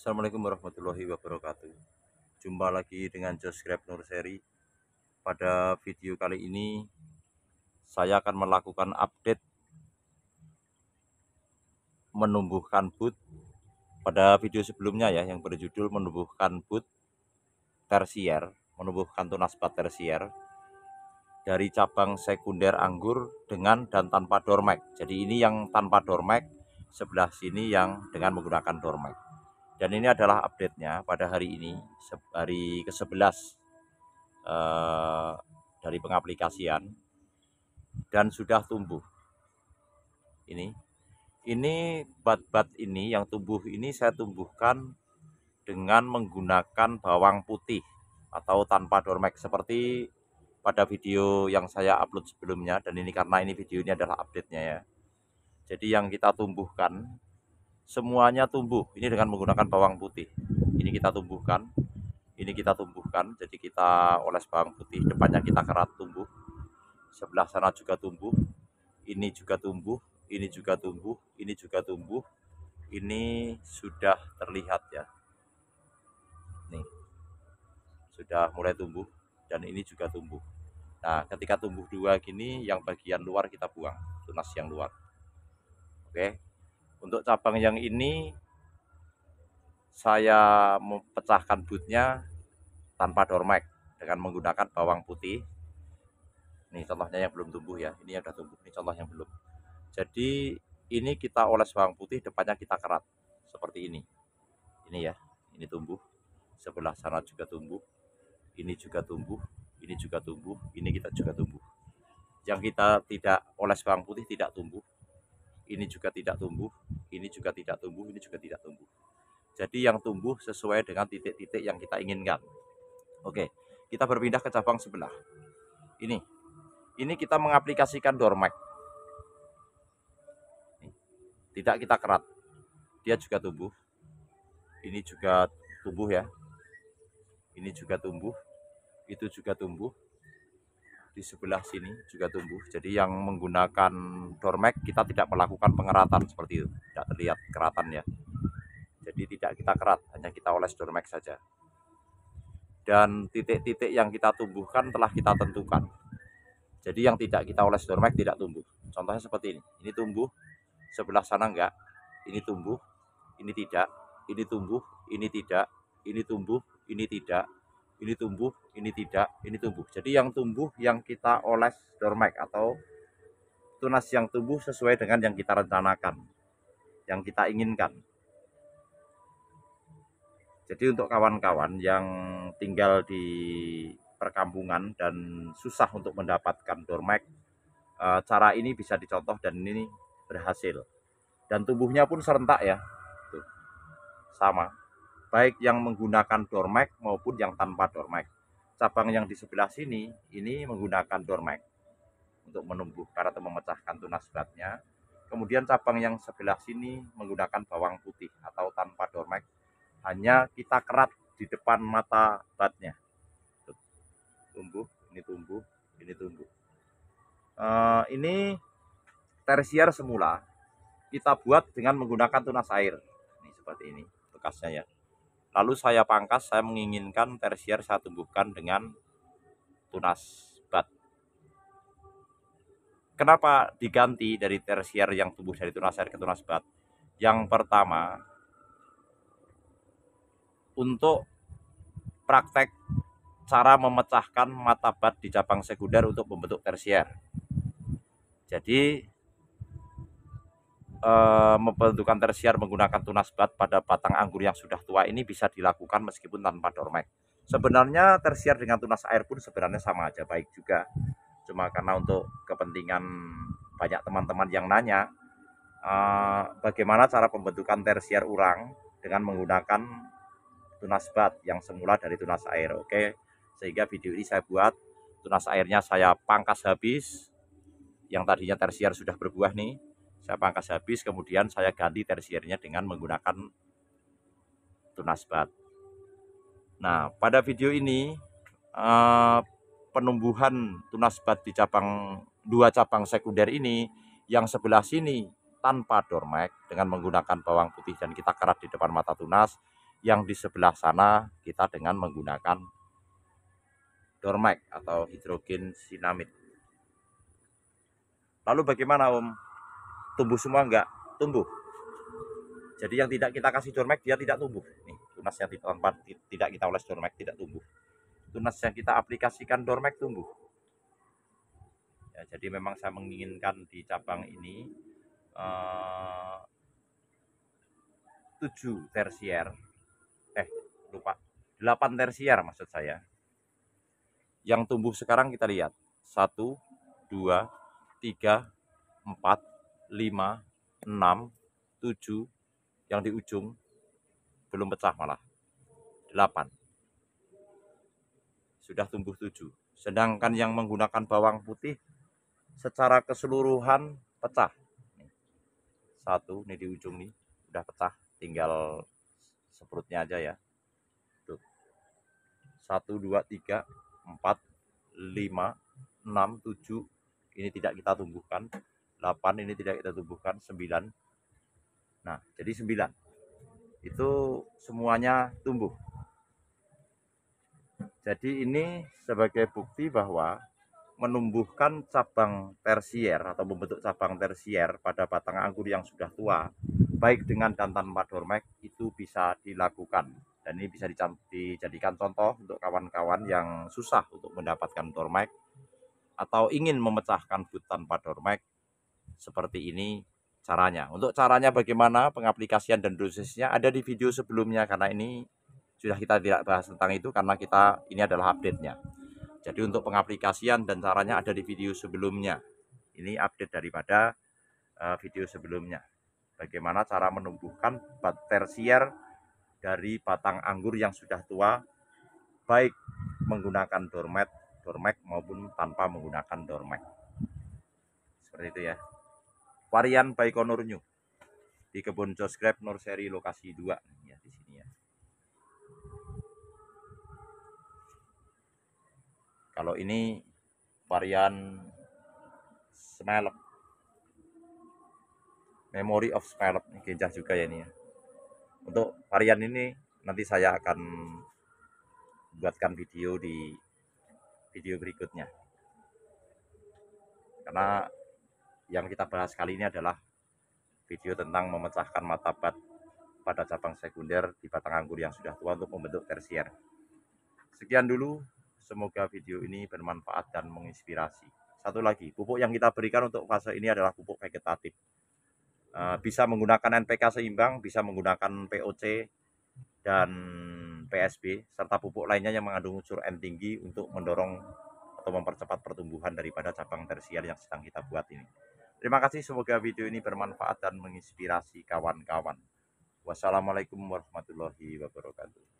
Assalamualaikum warahmatullahi wabarakatuh. Jumpa lagi dengan Josgrab Nurseri. Pada video kali ini saya akan melakukan update menumbuhkan bud. Pada video sebelumnya ya yang berjudul menumbuhkan bud tersier, menumbuhkan tunas bud tersier dari cabang sekunder anggur dengan dan tanpa dormek. Jadi ini yang tanpa dormek, sebelah sini yang dengan menggunakan dormek. Dan ini adalah update-nya pada hari ini, hari ke-11 dari pengaplikasian, dan sudah tumbuh. Ini bat-bat ini yang tumbuh ini saya tumbuhkan dengan menggunakan bawang putih atau tanpa dormek seperti pada video yang saya upload sebelumnya. Dan ini karena ini video ini adalah update-nya ya. Jadi yang kita tumbuhkan semuanya tumbuh ini dengan menggunakan bawang putih. Ini kita tumbuhkan, ini kita tumbuhkan. Jadi kita oles bawang putih, depannya kita kerat tumbuh. Sebelah sana juga tumbuh, ini juga tumbuh, ini juga tumbuh, ini juga tumbuh. Ini sudah terlihat ya. Nih, sudah mulai tumbuh dan ini juga tumbuh. Nah, ketika tumbuh dua gini, yang bagian luar kita buang, tunas yang luar. Oke. Untuk cabang yang ini saya memecahkan budnya tanpa dormek dengan menggunakan bawang putih. Nih contohnya yang belum tumbuh ya, ini yang udah tumbuh, ini contoh yang belum. Jadi ini kita oles bawang putih, depannya kita kerat seperti ini. Ini ya, ini tumbuh, sebelah sana juga tumbuh, ini juga tumbuh, ini juga tumbuh, ini kita juga tumbuh. Yang kita tidak oles bawang putih tidak tumbuh, ini juga tidak tumbuh, ini juga tidak tumbuh, ini juga tidak tumbuh. Jadi yang tumbuh sesuai dengan titik-titik yang kita inginkan. Oke, kita berpindah ke cabang sebelah. Ini kita mengaplikasikan dormek. Tidak kita kerat, dia juga tumbuh. Ini juga tumbuh ya. Ini juga tumbuh, itu juga tumbuh. Di sebelah sini juga tumbuh. Jadi yang menggunakan dormek kita tidak melakukan pengeratan seperti itu, tidak terlihat keratan ya. Jadi tidak kita kerat, hanya kita oles dormek saja. Dan titik-titik yang kita tumbuhkan telah kita tentukan. Jadi yang tidak kita oles dormek tidak tumbuh. Contohnya seperti ini. Ini tumbuh, sebelah sana enggak. Ini tumbuh, ini tidak. Ini tumbuh, ini tidak. Ini tumbuh, ini tidak. Ini tumbuh, ini tidak. Ini tumbuh. Jadi yang tumbuh yang kita oles dormek atau tunas yang tumbuh sesuai dengan yang kita rencanakan, yang kita inginkan. Jadi untuk kawan-kawan yang tinggal di perkampungan dan susah untuk mendapatkan dormek, cara ini bisa dicontoh dan ini berhasil. Dan tumbuhnya pun serentak ya. Tuh, sama. Baik yang menggunakan dormek maupun yang tanpa dormek. Cabang yang di sebelah sini ini menggunakan dormek untuk menumbuhkan atau memecahkan tunas batnya. Kemudian cabang yang sebelah sini menggunakan bawang putih atau tanpa dormek, hanya kita kerat di depan mata batnya. Tumbuh, ini tumbuh, ini tumbuh. Ini tersier semula kita buat dengan menggunakan tunas air. Ini seperti ini bekasnya ya. Lalu saya pangkas, saya menginginkan tersier saya tumbuhkan dengan tunas bat. Kenapa diganti dari tersier yang tumbuh dari tunas air ke tunas bat? Yang pertama, untuk praktek cara memecahkan mata bat di cabang sekunder untuk membentuk tersier. Jadi pembentukan tersier menggunakan tunas bat pada batang anggur yang sudah tua ini bisa dilakukan meskipun tanpa dormek. Sebenarnya tersier dengan tunas air pun sebenarnya sama aja, baik juga. Cuma karena untuk kepentingan banyak teman-teman yang nanya bagaimana cara pembentukan tersier ulang dengan menggunakan tunas bat yang semula dari tunas air. Oke, sehingga video ini saya buat, tunas airnya saya pangkas habis. Yang tadinya tersier sudah berbuah nih, saya pangkas habis, kemudian saya ganti tersiernya dengan menggunakan tunas bat. Nah, pada video ini penumbuhan tunas bat di dua cabang sekunder ini, yang sebelah sini tanpa dormek dengan menggunakan bawang putih dan kita kerat di depan mata tunas, Yang di sebelah sana kita dengan menggunakan Dormax atau hidrogen sinamid. Lalu bagaimana Om? Tumbuh semua enggak? Tumbuh. Jadi yang tidak kita kasih Dormax dia tidak tumbuh. Nih, tunas yang tidak kita oles Dormax tidak tumbuh. Tunas yang kita aplikasikan Dormax tumbuh. Ya, jadi memang saya menginginkan di cabang ini 7 tersier, lupa, 8 tersier maksud saya. Yang tumbuh sekarang kita lihat, 1, 2, 3, 4, 5, 6, 7, yang di ujung belum pecah malah, 8. Sudah tumbuh 7. Sedangkan yang menggunakan bawang putih secara keseluruhan pecah. 1, ini di ujung nih, udah pecah, tinggal seprutnya aja ya. 1, 2, 3, 4, 5, 6, 7 ini tidak kita tumbuhkan, 8 ini tidak kita tumbuhkan, 9. Nah, jadi 9 itu semuanya tumbuh. Jadi ini sebagai bukti bahwa menumbuhkan cabang tersier atau membentuk cabang tersier pada batang anggur yang sudah tua, baik dengan dan tanpa Dormax, itu bisa dilakukan. Dan ini bisa dijadikan contoh untuk kawan-kawan yang susah untuk mendapatkan Dormax atau ingin memecahkan bud tanpa Dormax. Seperti ini caranya. Untuk caranya bagaimana, pengaplikasian dan dosisnya ada di video sebelumnya, karena ini sudah kita tidak bahas tentang itu karena ini adalah update-nya. Jadi untuk pengaplikasian dan caranya ada di video sebelumnya. Ini update daripada video sebelumnya. Bagaimana cara menumbuhkan bud tersier dari batang anggur yang sudah tua, baik menggunakan Dormax maupun tanpa menggunakan Dormax. Seperti itu ya. Varian Baikonur New di kebun Josgrave Nursery lokasi 2 ya, di sini ya. Kalau ini varian Smallop, Memory of Smallop, ini genjah juga ya ini ya. Untuk varian ini nanti saya akan buatkan video di video berikutnya. Karena yang kita bahas kali ini adalah video tentang memecahkan mata bud pada cabang sekunder di batang anggur yang sudah tua untuk membentuk tersier. Sekian dulu, semoga video ini bermanfaat dan menginspirasi. Satu lagi, pupuk yang kita berikan untuk fase ini adalah pupuk vegetatif. Bisa menggunakan NPK seimbang, bisa menggunakan POC dan PSB, serta pupuk lainnya yang mengandung unsur N tinggi untuk mendorong atau mempercepat pertumbuhan daripada cabang tersier yang sedang kita buat ini. Terima kasih, semoga video ini bermanfaat dan menginspirasi kawan-kawan. Wassalamualaikum warahmatullahi wabarakatuh.